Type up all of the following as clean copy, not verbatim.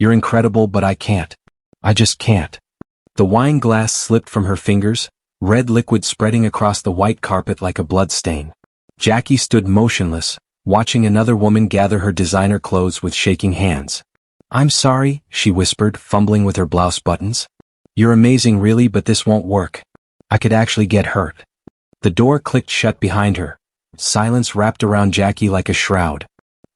You're incredible, but I can't. I just can't. The wine glass slipped from her fingers, red liquid spreading across the white carpet like a blood stain. Jackie stood motionless, watching another woman gather her designer clothes with shaking hands. I'm sorry, she whispered, fumbling with her blouse buttons. You're amazing really, but this won't work. I could actually get hurt. The door clicked shut behind her. Silence wrapped around Jackie like a shroud.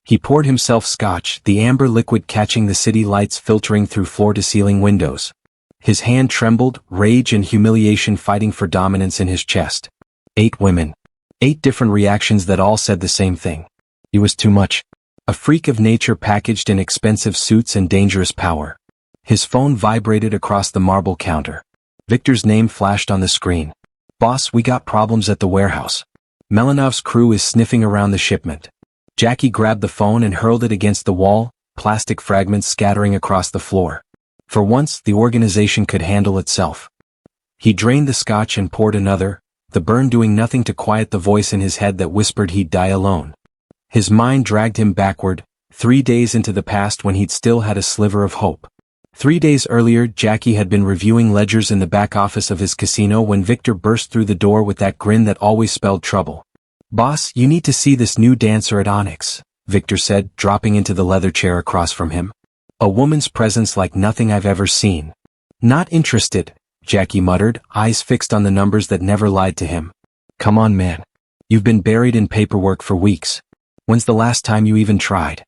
He poured himself scotch, the amber liquid catching the city lights filtering through floor-to-ceiling windows. His hand trembled, rage and humiliation fighting for dominance in his chest. 8 women. 8 different reactions that all said the same thing. He was too much. A freak of nature packaged in expensive suits and dangerous power. His phone vibrated across the marble counter. Victor's name flashed on the screen. Boss, we got problems at the warehouse. Melenov's crew is sniffing around the shipment. Jackie grabbed the phone and hurled it against the wall, plastic fragments scattering across the floor. For once, the organization could handle itself. He drained the scotch and poured another, the burn doing nothing to quiet the voice in his head that whispered he'd die alone. His mind dragged him backward, 3 days into the past when he'd still had a sliver of hope. 3 days earlier, Jackie had been reviewing ledgers in the back office of his casino when Victor burst through the door with that grin that always spelled trouble. Boss, you need to see this new dancer at Onyx, Victor said, dropping into the leather chair across from him. A woman's presence like nothing I've ever seen. Not interested, Jackie muttered, eyes fixed on the numbers that never lied to him. Come on, man. You've been buried in paperwork for weeks. When's the last time you even tried?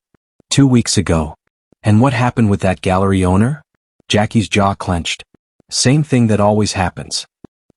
2 weeks ago. And what happened with that gallery owner? Jackie's jaw clenched. Same thing that always happens.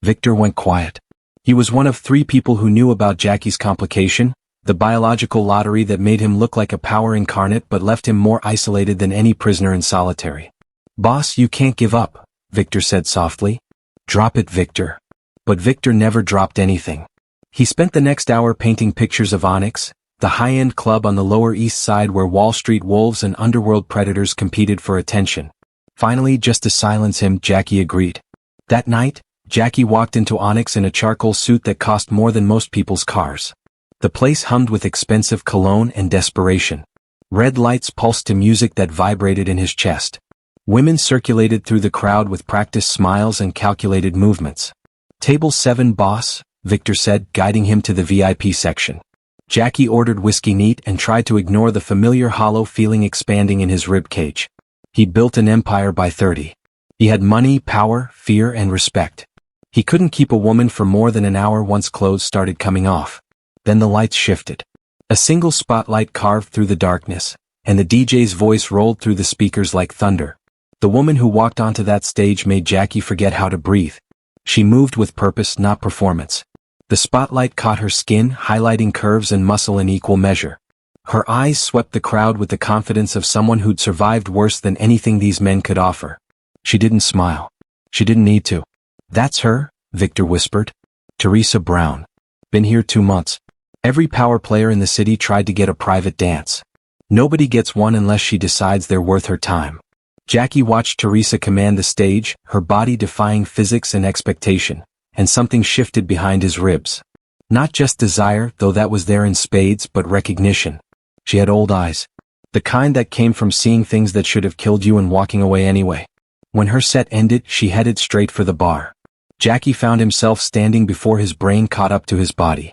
Victor went quiet. He was one of 3 people who knew about Jackie's complication, the biological lottery that made him look like a power incarnate but left him more isolated than any prisoner in solitary. Boss, you can't give up, Victor said softly. Drop it, Victor. But Victor never dropped anything. He spent the next hour painting pictures of Onyx, the high-end club on the Lower East Side where Wall Street wolves and underworld predators competed for attention. Finally, just to silence him, Jackie agreed. That night, Jackie walked into Onyx in a charcoal suit that cost more than most people's cars. The place hummed with expensive cologne and desperation. Red lights pulsed to music that vibrated in his chest. Women circulated through the crowd with practiced smiles and calculated movements. Table 7, boss, Victor said, guiding him to the VIP section. Jackie ordered whiskey neat and tried to ignore the familiar hollow feeling expanding in his rib cage. He'd built an empire by 30. He had money, power, fear, and respect. He couldn't keep a woman for more than an hour once clothes started coming off. Then the lights shifted. A single spotlight carved through the darkness, and the DJ's voice rolled through the speakers like thunder. The woman who walked onto that stage made Jackie forget how to breathe. She moved with purpose, not performance. The spotlight caught her skin, highlighting curves and muscle in equal measure. Her eyes swept the crowd with the confidence of someone who'd survived worse than anything these men could offer. She didn't smile. She didn't need to. That's her, Victor whispered. Teresa Brown. Been here 2 months. Every power player in the city tried to get a private dance. Nobody gets one unless she decides they're worth her time. Jackie watched Teresa command the stage, her body defying physics and expectation, and something shifted behind his ribs. Not just desire, though that was there in spades, but recognition. She had old eyes. The kind that came from seeing things that should have killed you and walking away anyway. When her set ended, she headed straight for the bar. Jackie found himself standing before his brain caught up to his body.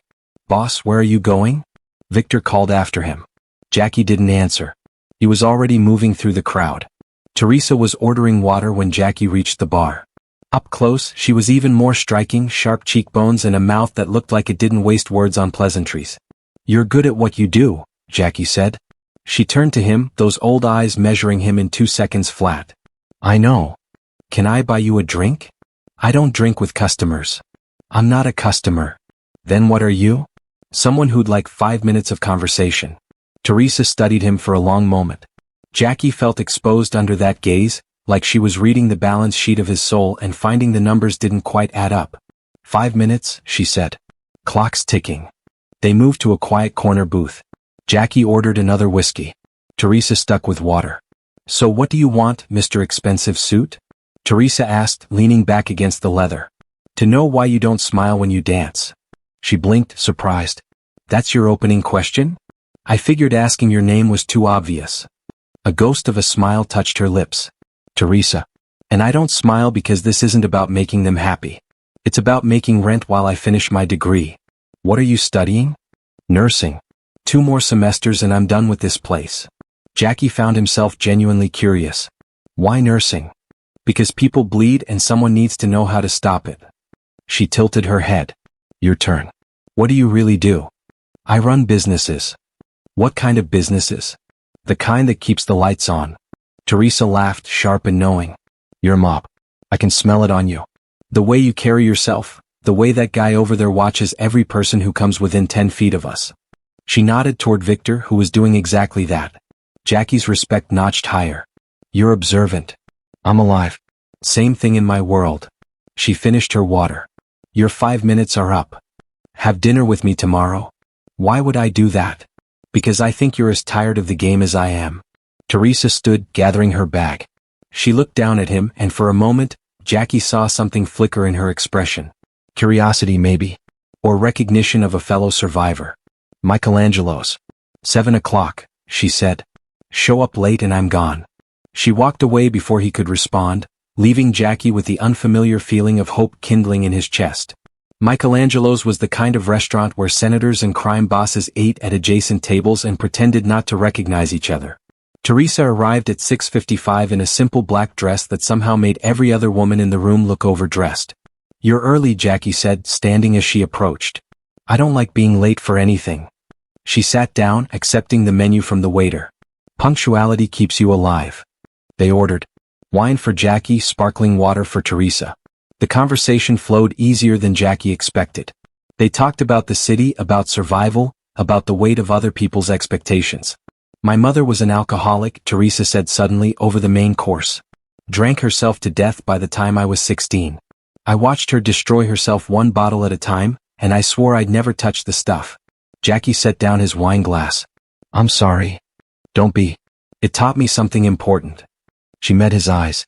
Boss, where are you going? Victor called after him. Jackie didn't answer. He was already moving through the crowd. Teresa was ordering water when Jackie reached the bar. Up close, she was even more striking, sharp cheekbones and a mouth that looked like it didn't waste words on pleasantries. You're good at what you do, Jackie said. She turned to him, those old eyes measuring him in 2 seconds flat. I know. Can I buy you a drink? I don't drink with customers. I'm not a customer. Then what are you? Someone who'd like 5 minutes of conversation. Teresa studied him for a long moment. Jackie felt exposed under that gaze, like she was reading the balance sheet of his soul and finding the numbers didn't quite add up. 5 minutes, she said. Clock's ticking. They moved to a quiet corner booth. Jackie ordered another whiskey. Teresa stuck with water. So what do you want, Mr. Expensive Suit? Teresa asked, leaning back against the leather. To know why you don't smile when you dance. She blinked, surprised. That's your opening question? I figured asking your name was too obvious. A ghost of a smile touched her lips. Teresa. And I don't smile because this isn't about making them happy. It's about making rent while I finish my degree. What are you studying? Nursing. 2 more semesters and I'm done with this place. Jackie found himself genuinely curious. Why nursing? Because people bleed and someone needs to know how to stop it. She tilted her head. Your turn. What do you really do? I run businesses. What kind of businesses? The kind that keeps the lights on. Teresa laughed, sharp and knowing. You're a mop. I can smell it on you. The way you carry yourself, the way that guy over there watches every person who comes within 10 feet of us. She nodded toward Victor, who was doing exactly that. Jackie's respect notched higher. You're observant. I'm alive. Same thing in my world. She finished her water. Your 5 minutes are up. Have dinner with me tomorrow. Why would I do that? Because I think you're as tired of the game as I am. Teresa stood, gathering her bag. She looked down at him, and for a moment, Jackie saw something flicker in her expression. Curiosity maybe. Or recognition of a fellow survivor. Michelangelo's. 7 o'clock, she said. Show up late and I'm gone. She walked away before he could respond, leaving Jackie with the unfamiliar feeling of hope kindling in his chest. Michelangelo's was the kind of restaurant where senators and crime bosses ate at adjacent tables and pretended not to recognize each other. Teresa arrived at 6:55 in a simple black dress that somehow made every other woman in the room look overdressed. You're early, Jackie said, standing as she approached. I don't like being late for anything. She sat down, accepting the menu from the waiter. Punctuality keeps you alive. They ordered. Wine for Jackie, sparkling water for Teresa. The conversation flowed easier than Jackie expected. They talked about the city, about survival, about the weight of other people's expectations. My mother was an alcoholic, Teresa said suddenly over the main course. Drank herself to death by the time I was 16. I watched her destroy herself 1 bottle at a time, and I swore I'd never touch the stuff. Jackie set down his wine glass. I'm sorry. Don't be. It taught me something important. She met his eyes.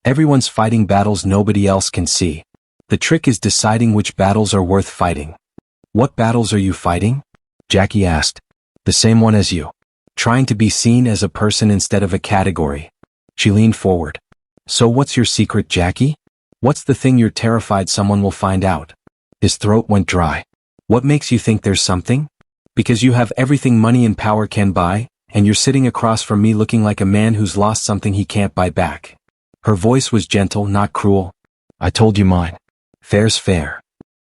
Everyone's fighting battles nobody else can see. The trick is deciding which battles are worth fighting. What battles are you fighting? Jackie asked. The same one as you. Trying to be seen as a person instead of a category. She leaned forward. So what's your secret, Jackie? What's the thing you're terrified someone will find out? His throat went dry. What makes you think there's something? Because you have everything money and power can buy, and you're sitting across from me looking like a man who's lost something he can't buy back. Her voice was gentle, not cruel. I told you mine. Fair's fair.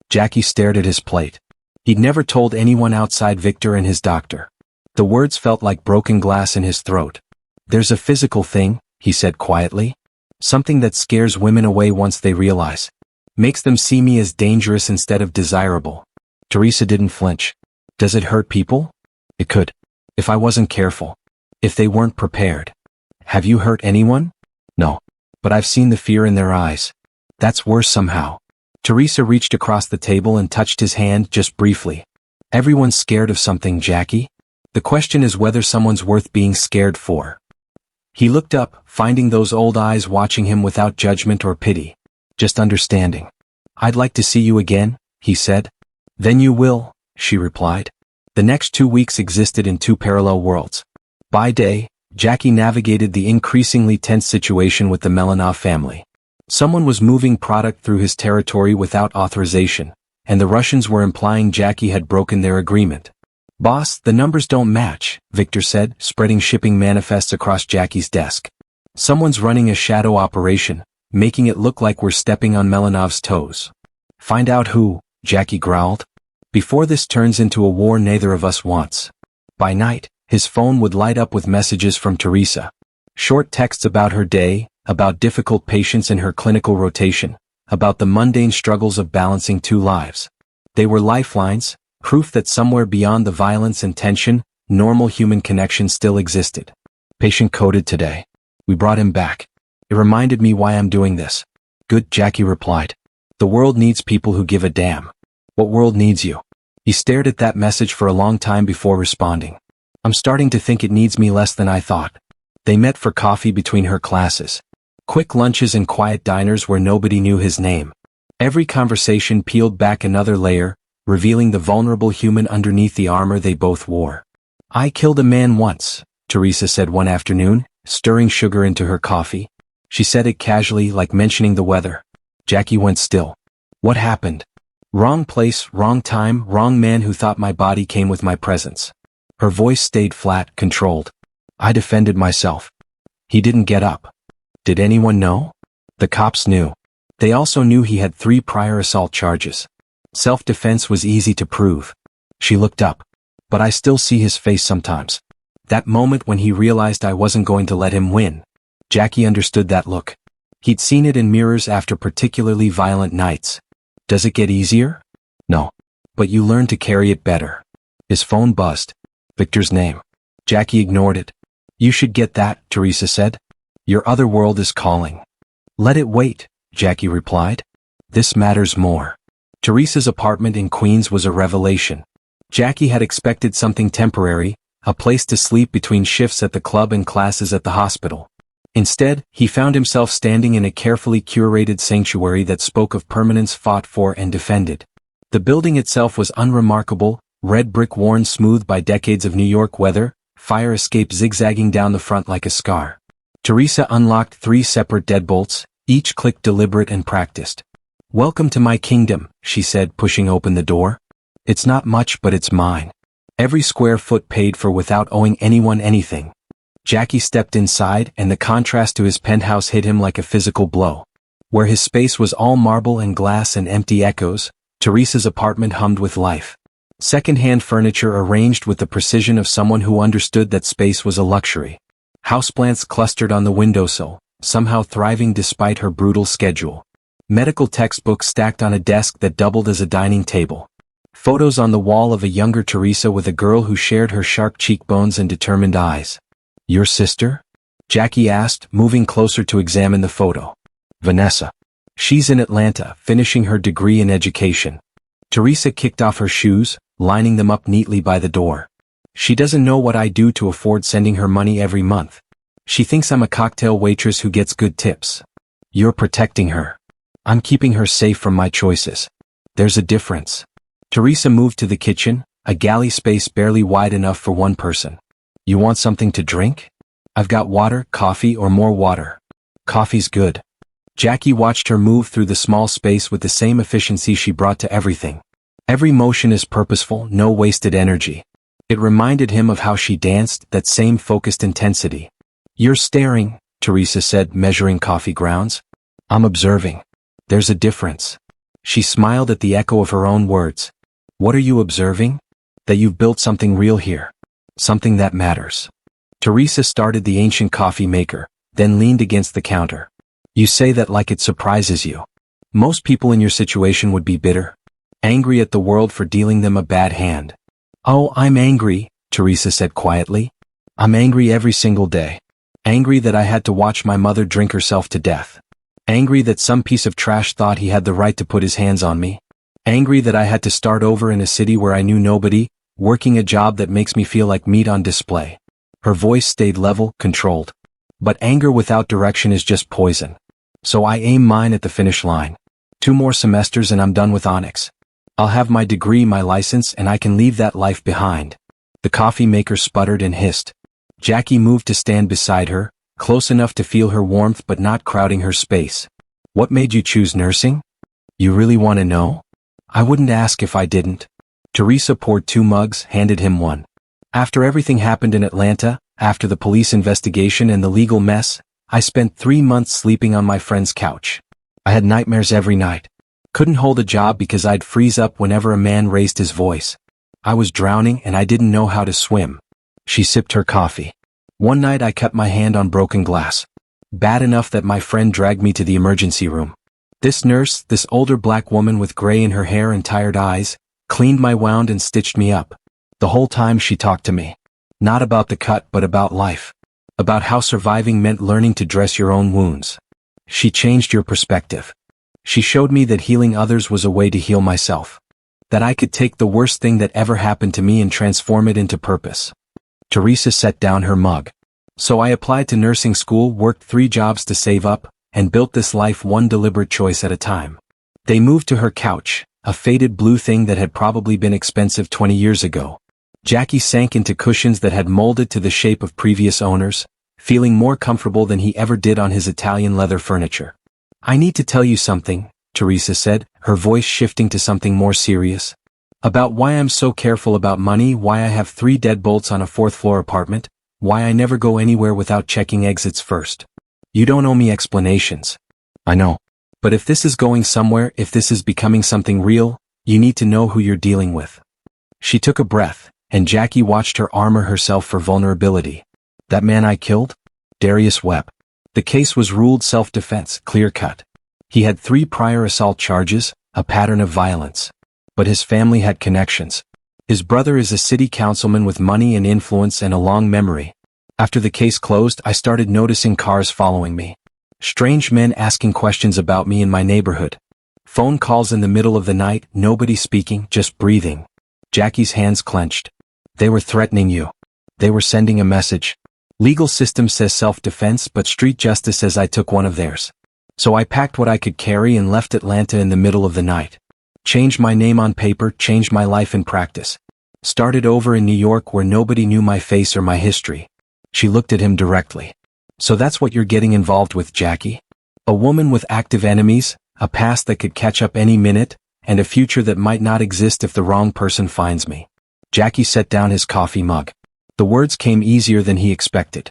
Jackie stared at his plate. He'd never told anyone outside Victor and his doctor. The words felt like broken glass in his throat. There's a physical thing, he said quietly. Something that scares women away once they realize. Makes them see me as dangerous instead of desirable. Teresa didn't flinch. Does it hurt people? It could. If I wasn't careful. If they weren't prepared. Have you hurt anyone? No. But I've seen the fear in their eyes. That's worse somehow. Teresa reached across the table and touched his hand just briefly. Everyone's scared of something, Jackie. The question is whether someone's worth being scared for. He looked up, finding those old eyes watching him without judgment or pity. Just understanding. I'd like to see you again, he said. Then you will, she replied. The next 2 weeks existed in 2 parallel worlds. By day, Jackie navigated the increasingly tense situation with the Melenov family. Someone was moving product through his territory without authorization, and the Russians were implying Jackie had broken their agreement. Boss, the numbers don't match, Victor said, spreading shipping manifests across Jackie's desk. Someone's running a shadow operation, making it look like we're stepping on Melenov's toes. Find out who, Jackie growled. Before this turns into a war neither of us wants. By night, his phone would light up with messages from Teresa. Short texts about her day, about difficult patients in her clinical rotation, about the mundane struggles of balancing 2 lives. They were lifelines, proof that somewhere beyond the violence and tension, normal human connection still existed. Patient coded today. We brought him back. It reminded me why I'm doing this. Good, Jackie replied. The world needs people who give a damn. What world needs you? He stared at that message for a long time before responding. I'm starting to think it needs me less than I thought. They met for coffee between her classes. Quick lunches and quiet diners where nobody knew his name. Every conversation peeled back another layer, revealing the vulnerable human underneath the armor they both wore. I killed a man once, Teresa said one afternoon, stirring sugar into her coffee. She said it casually, like mentioning the weather. Jackie went still. What happened? Wrong place, wrong time, wrong man who thought my body came with my presence. Her voice stayed flat, controlled. I defended myself. He didn't get up. Did anyone know? The cops knew. They also knew he had 3 prior assault charges. Self-defense was easy to prove. She looked up. But I still see his face sometimes. That moment when he realized I wasn't going to let him win. Jackie understood that look. He'd seen it in mirrors after particularly violent nights. Does it get easier? No. But you learn to carry it better. His phone buzzed. Victor's name. Jackie ignored it. You should get that, Teresa said. Your other world is calling. Let it wait, Jackie replied. This matters more. Teresa's apartment in Queens was a revelation. Jackie had expected something temporary, a place to sleep between shifts at the club and classes at the hospital. Instead, he found himself standing in a carefully curated sanctuary that spoke of permanence fought for and defended. The building itself was unremarkable, red brick worn smooth by decades of New York weather, fire escape zigzagging down the front like a scar. Teresa unlocked 3 separate deadbolts, each click deliberate and practiced. Welcome to my kingdom, she said, pushing open the door. It's not much, but it's mine. Every square foot paid for without owing anyone anything. Jackie stepped inside, and the contrast to his penthouse hit him like a physical blow. Where his space was all marble and glass and empty echoes, Teresa's apartment hummed with life. Second-hand furniture arranged with the precision of someone who understood that space was a luxury. Houseplants clustered on the windowsill, somehow thriving despite her brutal schedule. Medical textbooks stacked on a desk that doubled as a dining table. Photos on the wall of a younger Teresa with a girl who shared her sharp cheekbones and determined eyes. Your sister? Jackie asked, moving closer to examine the photo. Vanessa. She's in Atlanta, finishing her degree in education. Teresa kicked off her shoes, lining them up neatly by the door. She doesn't know what I do to afford sending her money every month. She thinks I'm a cocktail waitress who gets good tips. You're protecting her. I'm keeping her safe from my choices. There's a difference. Teresa moved to the kitchen, a galley space barely wide enough for one person. You want something to drink? I've got water, coffee, or more water. Coffee's good. Jackie watched her move through the small space with the same efficiency she brought to everything. Every motion is purposeful, no wasted energy. It reminded him of how she danced, that same focused intensity. You're staring, Teresa said, measuring coffee grounds. I'm observing. There's a difference. She smiled at the echo of her own words. What are you observing? That you've built something real here. Something that matters. Teresa started the ancient coffee maker, then leaned against the counter. You say that like it surprises you. Most people in your situation would be bitter. Angry at the world for dealing them a bad hand. Oh, I'm angry, Teresa said quietly. I'm angry every single day. Angry that I had to watch my mother drink herself to death. Angry that some piece of trash thought he had the right to put his hands on me. Angry that I had to start over in a city where I knew nobody, working a job that makes me feel like meat on display. Her voice stayed level, controlled. But anger without direction is just poison. So I aim mine at the finish line. 2 more semesters and I'm done with Onyx. I'll have my degree, my license, and I can leave that life behind. The coffee maker sputtered and hissed. Jackie moved to stand beside her, close enough to feel her warmth but not crowding her space. What made you choose nursing? You really want to know? I wouldn't ask if I didn't. Teresa poured 2 mugs, handed him one. After everything happened in Atlanta, after the police investigation and the legal mess, I spent 3 months sleeping on my friend's couch. I had nightmares every night. Couldn't hold a job because I'd freeze up whenever a man raised his voice. I was drowning and I didn't know how to swim. She sipped her coffee. One night I cut my hand on broken glass. Bad enough that my friend dragged me to the emergency room. This nurse, this older black woman with gray in her hair and tired eyes, cleaned my wound and stitched me up. The whole time she talked to me. Not about the cut but about life. About how surviving meant learning to dress your own wounds. She changed your perspective. She showed me that healing others was a way to heal myself. That I could take the worst thing that ever happened to me and transform it into purpose. Teresa set down her mug. So I applied to nursing school, worked 3 jobs to save up, and built this life one deliberate choice at a time. They moved to her couch, a faded blue thing that had probably been expensive 20 years ago. Jackie sank into cushions that had molded to the shape of previous owners, feeling more comfortable than he ever did on his Italian leather furniture. I need to tell you something, Teresa said, her voice shifting to something more serious. About why I'm so careful about money, why I have 3 deadbolts on a 4th-floor apartment, why I never go anywhere without checking exits first. You don't owe me explanations. I know. But if this is going somewhere, if this is becoming something real, you need to know who you're dealing with. She took a breath, and Jackie watched her armor herself for vulnerability. That man I killed? Darius Webb. The case was ruled self-defense, clear-cut. He had 3 prior assault charges, a pattern of violence. But his family had connections. His brother is a city councilman with money and influence and a long memory. After the case closed, I started noticing cars following me. Strange men asking questions about me in my neighborhood. Phone calls in the middle of the night, nobody speaking, just breathing. Jackie's hands clenched. They were threatening you. They were sending a message. Legal system says self-defense, but street justice says I took one of theirs. So I packed what I could carry and left Atlanta in the middle of the night. Changed my name on paper, changed my life in practice. Started over in New York where nobody knew my face or my history. She looked at him directly. So that's what you're getting involved with, Jackie? A woman with active enemies, a past that could catch up any minute, and a future that might not exist if the wrong person finds me. Jackie set down his coffee mug. The words came easier than he expected.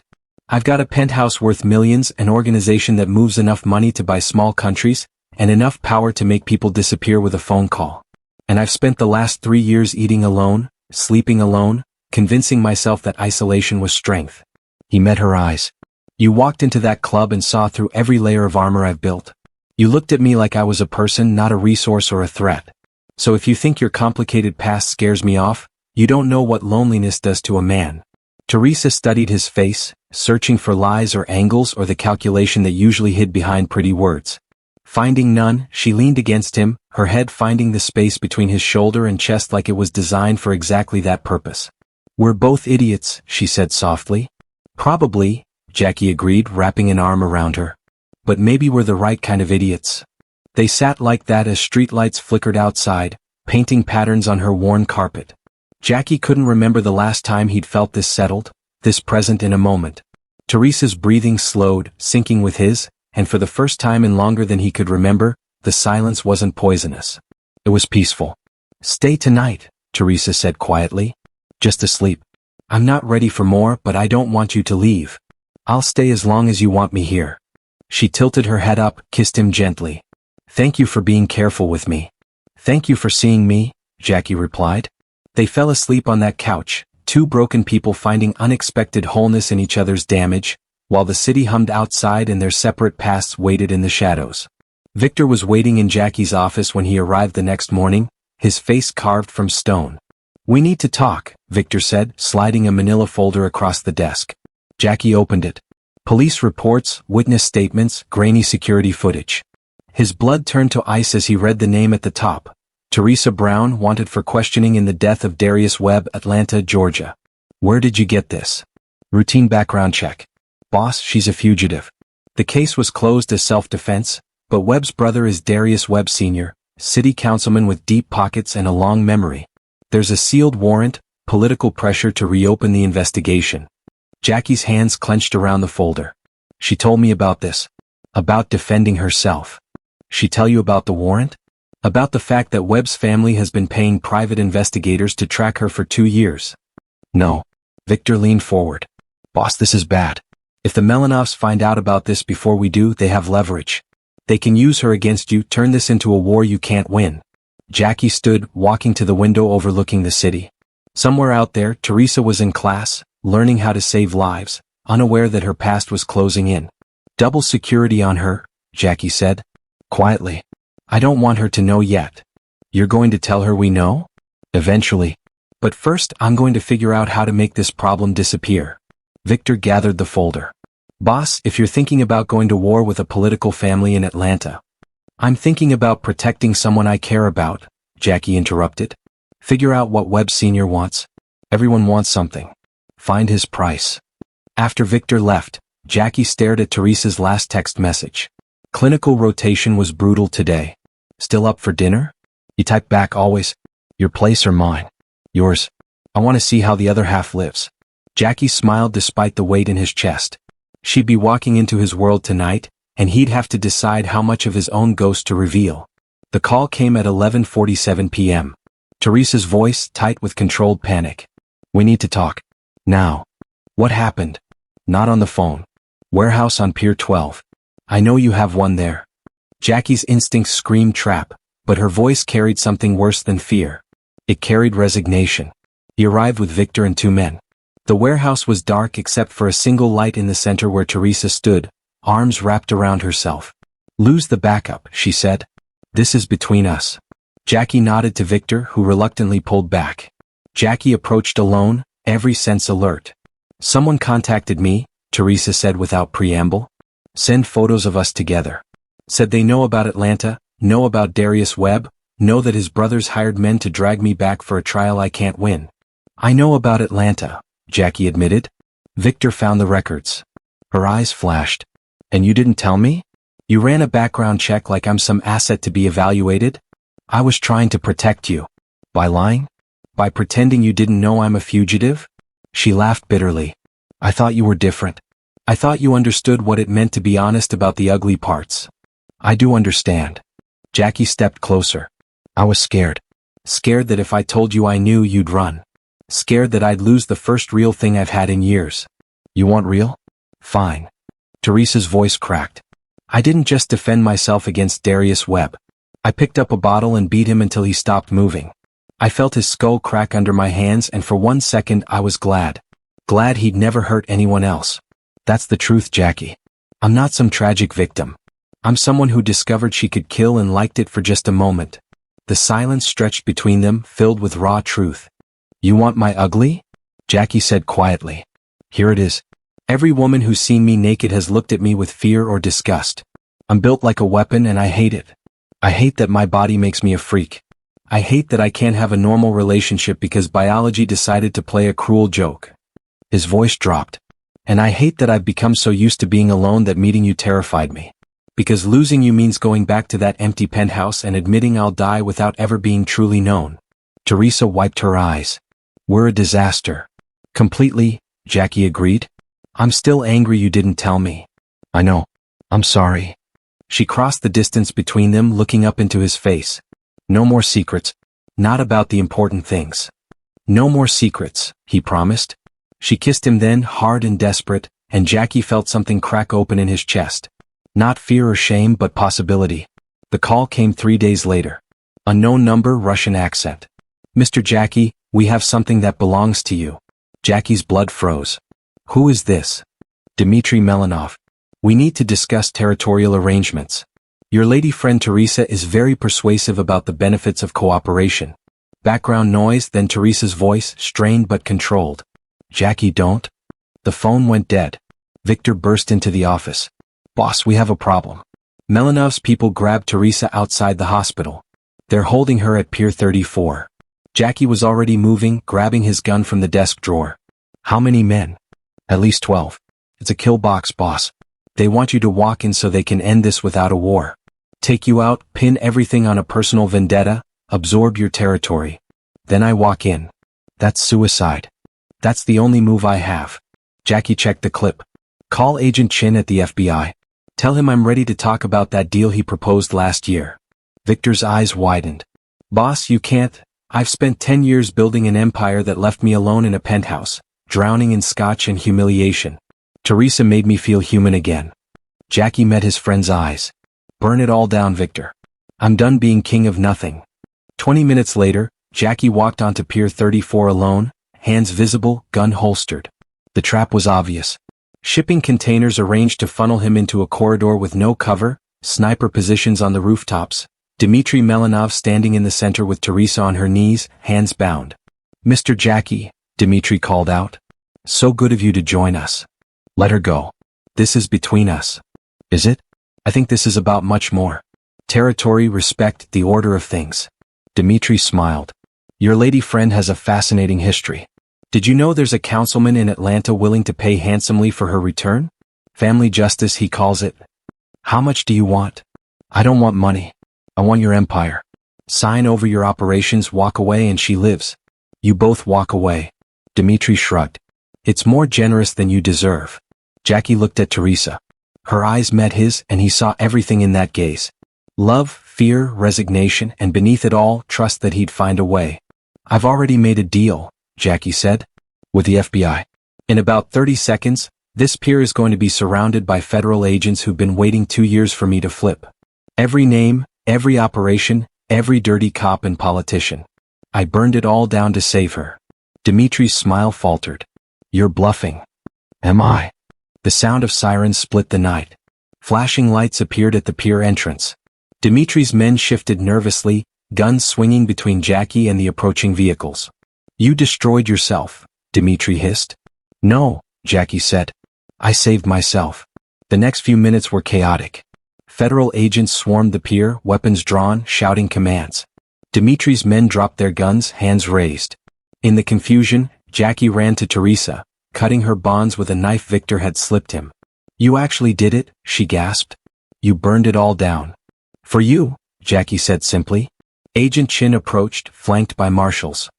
I've got a penthouse worth millions, an organization that moves enough money to buy small countries, and enough power to make people disappear with a phone call. And I've spent the last 3 years eating alone, sleeping alone, convincing myself that isolation was strength. He met her eyes. You walked into that club and saw through every layer of armor I've built. You looked at me like I was a person, not a resource or a threat. So if you think your complicated past scares me off, you don't know what loneliness does to a man. Teresa studied his face, searching for lies or angles or the calculation that usually hid behind pretty words. Finding none, she leaned against him, her head finding the space between his shoulder and chest like it was designed for exactly that purpose. We're both idiots, she said softly. Probably, Jackie agreed, wrapping an arm around her. But maybe we're the right kind of idiots. They sat like that as streetlights flickered outside, painting patterns on her worn carpet. Jackie couldn't remember the last time he'd felt this settled, this present in a moment. Teresa's breathing slowed, syncing with his, and for the first time in longer than he could remember, the silence wasn't poisonous. It was peaceful. Stay tonight, Teresa said quietly. Just asleep. I'm not ready for more, but I don't want you to leave. I'll stay as long as you want me here. She tilted her head up, kissed him gently. Thank you for being careful with me. Thank you for seeing me, Jackie replied. They fell asleep on that couch, 2 broken people finding unexpected wholeness in each other's damage, while the city hummed outside and their separate pasts waited in the shadows. Victor was waiting in Jackie's office when he arrived the next morning, his face carved from stone. We need to talk, Victor said, sliding a manila folder across the desk. Jackie opened it. Police reports, witness statements, grainy security footage. His blood turned to ice as he read the name at the top. Teresa Brown, wanted for questioning in the death of Darius Webb, Atlanta, Georgia. Where did you get this? Routine background check. Boss, she's a fugitive. The case was closed as self-defense, but Webb's brother is Darius Webb Sr., city councilman with deep pockets and a long memory. There's a sealed warrant, political pressure to reopen the investigation. Jackie's hands clenched around the folder. She told me about this. About defending herself. She tell you about the warrant? About the fact that Webb's family has been paying private investigators to track her for 2 years. No. Victor leaned forward. Boss, this is bad. If the Melenovs find out about this before we do, they have leverage. They can use her against you, turn this into a war you can't win. Jackie stood, walking to the window overlooking the city. Somewhere out there, Teresa was in class, learning how to save lives, unaware that her past was closing in. Double security on her, Jackie said. Quietly. I don't want her to know yet. You're going to tell her we know? Eventually. But first, I'm going to figure out how to make this problem disappear. Victor gathered the folder. Boss, if you're thinking about going to war with a political family in Atlanta. I'm thinking about protecting someone I care about, Jackie interrupted. Figure out what Webb Sr. wants. Everyone wants something. Find his price. After Victor left, Jackie stared at Teresa's last text message. Clinical rotation was brutal today. Still up for dinner? You type back always. Your place or mine? Yours. I want to see how the other half lives. Jackie smiled despite the weight in his chest. She'd be walking into his world tonight, and he'd have to decide how much of his own ghost to reveal. The call came at 11:47 p.m. Teresa's voice tight with controlled panic. We need to talk. Now. What happened? Not on the phone. Warehouse on Pier 12. I know you have one there. Jackie's instincts screamed trap, but her voice carried something worse than fear. It carried resignation. He arrived with Victor and 2 men. The warehouse was dark except for a single light in the center where Teresa stood, arms wrapped around herself. Lose the backup, she said. This is between us. Jackie nodded to Victor, who reluctantly pulled back. Jackie approached alone, every sense alert. Someone contacted me, Teresa said without preamble. Send photos of us together. Said they know about Atlanta, know about Darius Webb, know that his brothers hired men to drag me back for a trial I can't win. I know about Atlanta, Jackie admitted. Victor found the records. Her eyes flashed. And you didn't tell me? You ran a background check like I'm some asset to be evaluated? I was trying to protect you. By lying? By pretending you didn't know I'm a fugitive? She laughed bitterly. I thought you were different. I thought you understood what it meant to be honest about the ugly parts. I do understand. Jackie stepped closer. I was scared. Scared that if I told you I knew you'd run. Scared that I'd lose the first real thing I've had in years. You want real? Fine. Teresa's voice cracked. I didn't just defend myself against Darius Webb. I picked up a bottle and beat him until he stopped moving. I felt his skull crack under my hands, and for 1 second I was glad. Glad he'd never hurt anyone else. That's the truth, Jackie. I'm not some tragic victim. I'm someone who discovered she could kill and liked it for just a moment. The silence stretched between them, filled with raw truth. You want my ugly? Jackie said quietly. Here it is. Every woman who's seen me naked has looked at me with fear or disgust. I'm built like a weapon and I hate it. I hate that my body makes me a freak. I hate that I can't have a normal relationship because biology decided to play a cruel joke. His voice dropped. And I hate that I've become so used to being alone that meeting you terrified me. Because losing you means going back to that empty penthouse and admitting I'll die without ever being truly known. Teresa wiped her eyes. We're a disaster. Completely, Jackie agreed. I'm still angry you didn't tell me. I know. I'm sorry. She crossed the distance between them, looking up into his face. No more secrets. Not about the important things. No more secrets, he promised. She kissed him then, hard and desperate, and Jackie felt something crack open in his chest. Not fear or shame, but possibility. The call came 3 days later. Unknown number, Russian accent. Mr. Jackie, we have something that belongs to you. Jackie's blood froze. Who is this? Dmitry Melenov. We need to discuss territorial arrangements. Your lady friend Teresa is very persuasive about the benefits of cooperation. Background noise, then Teresa's voice, strained but controlled. Jackie, don't. The phone went dead. Victor burst into the office. Boss, we have a problem. Melenov's people grabbed Teresa outside the hospital. They're holding her at Pier 34. Jackie was already moving, grabbing his gun from the desk drawer. How many men? At least 12. It's a kill box, boss. They want you to walk in so they can end this without a war. Take you out, pin everything on a personal vendetta, absorb your territory. Then I walk in. That's suicide. That's the only move I have. Jackie checked the clip. Call Agent Chin at the FBI. Tell him I'm ready to talk about that deal he proposed last year. Victor's eyes widened. Boss, you can't. I've spent 10 years building an empire that left me alone in a penthouse, drowning in scotch and humiliation. Teresa made me feel human again. Jackie met his friend's eyes. Burn it all down, Victor. I'm done being king of nothing. 20 minutes later, Jackie walked onto Pier 34 alone, hands visible, gun holstered. The trap was obvious. Shipping containers arranged to funnel him into a corridor with no cover, sniper positions on the rooftops, Dmitry Melenov standing in the center with Teresa on her knees, hands bound. Mr. Jackie, Dmitry called out. So good of you to join us. Let her go. This is between us. Is it? I think this is about much more. Territory, respect, the order of things. Dmitry smiled. Your lady friend has a fascinating history. Did you know there's a councilman in Atlanta willing to pay handsomely for her return? Family justice, he calls it. How much do you want? I don't want money. I want your empire. Sign over your operations, walk away, and she lives. You both walk away. Dmitri shrugged. It's more generous than you deserve. Jackie looked at Teresa. Her eyes met his and he saw everything in that gaze. Love, fear, resignation, and beneath it all, trust that he'd find a way. I've already made a deal, Jackie said. With the FBI. In about 30 seconds, this pier is going to be surrounded by federal agents who've been waiting 2 years for me to flip. Every name, every operation, every dirty cop and politician. I burned it all down to save her. Dimitri's smile faltered. You're bluffing. Am I? The sound of sirens split the night. Flashing lights appeared at the pier entrance. Dimitri's men shifted nervously, guns swinging between Jackie and the approaching vehicles. You destroyed yourself, Dmitri hissed. No, Jackie said. I saved myself. The next few minutes were chaotic. Federal agents swarmed the pier, weapons drawn, shouting commands. Dimitri's men dropped their guns, hands raised. In the confusion, Jackie ran to Teresa, cutting her bonds with a knife Victor had slipped him. You actually did it, she gasped. You burned it all down. For you, Jackie said simply. Agent Chin approached, flanked by marshals.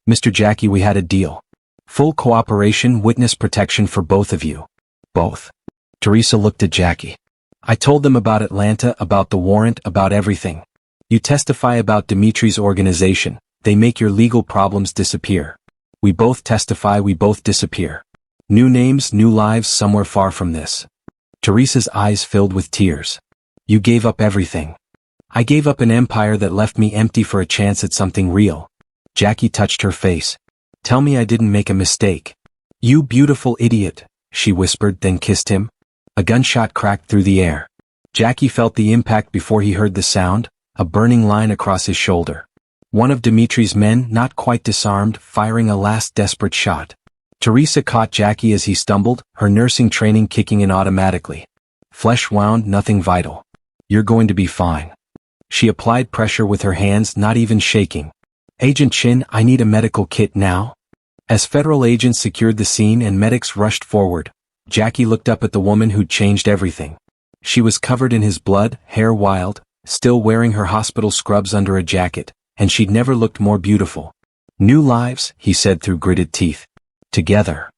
Mr. Jackie, we had a deal. Full cooperation, witness protection for both of you. Both. Teresa looked at Jackie. I told them about Atlanta, about the warrant, about everything. You testify about Dimitri's organization, they make your legal problems disappear. We both testify, we both disappear. New names, new lives somewhere far from this. Teresa's eyes filled with tears. You gave up everything. I gave up an empire that left me empty for a chance at something real. Jackie touched her face. Tell me I didn't make a mistake. You beautiful idiot, she whispered, then kissed him. A gunshot cracked through the air. Jackie felt the impact before he heard the sound, a burning line across his shoulder. One of Dimitri's men, not quite disarmed, firing a last desperate shot. Teresa caught Jackie as he stumbled, her nursing training kicking in automatically. Flesh wound, nothing vital. You're going to be fine. She applied pressure with her hands, not even shaking. Agent Chin, I need a medical kit now. As federal agents secured the scene and medics rushed forward, Jackie looked up at the woman who'd changed everything. She was covered in his blood, hair wild, still wearing her hospital scrubs under a jacket, and she'd never looked more beautiful. New lives, he said through gritted teeth. Together.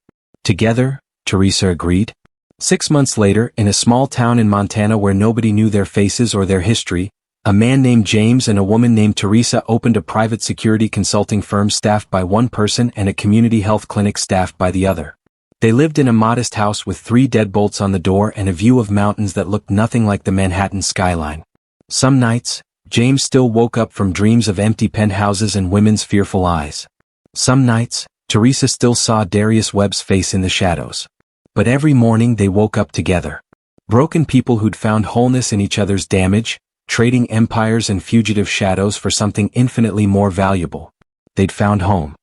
Together, Teresa agreed. 6 months later, in a small town in Montana where nobody knew their faces or their history, a man named James and a woman named Teresa opened a private security consulting firm staffed by one person and a community health clinic staffed by the other. They lived in a modest house with 3 deadbolts on the door and a view of mountains that looked nothing like the Manhattan skyline. Some nights, James still woke up from dreams of empty penthouses and women's fearful eyes. Some nights, Teresa still saw Darius Webb's face in the shadows. But every morning they woke up together. Broken people who'd found wholeness in each other's damage, trading empires and fugitive shadows for something infinitely more valuable. They'd found home.